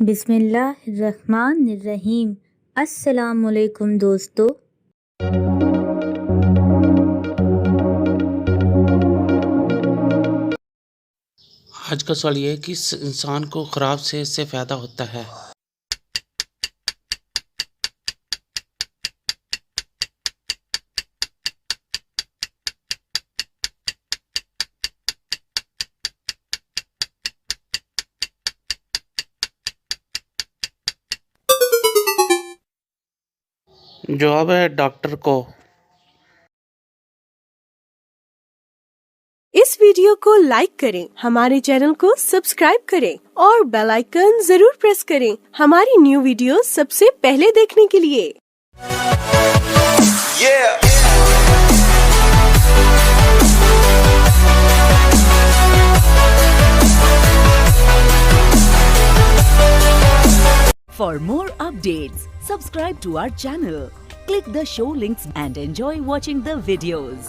बिस्मिल्लाहिर्रहमानिर्रहीम। अस्सलामुअलैकुम दोस्तों। आज का सवाल ये है कि इंसान को ख़राब सेहत से फ़ायदा होता है। जवाब है डॉक्टर को। इस वीडियो को लाइक करें, हमारे चैनल को सब्सक्राइब करें और बेल आइकन जरूर प्रेस करें हमारी न्यू वीडियो सबसे पहले देखने के लिए। For more updates, subscribe to our channel, click the show links and enjoy watching the videos.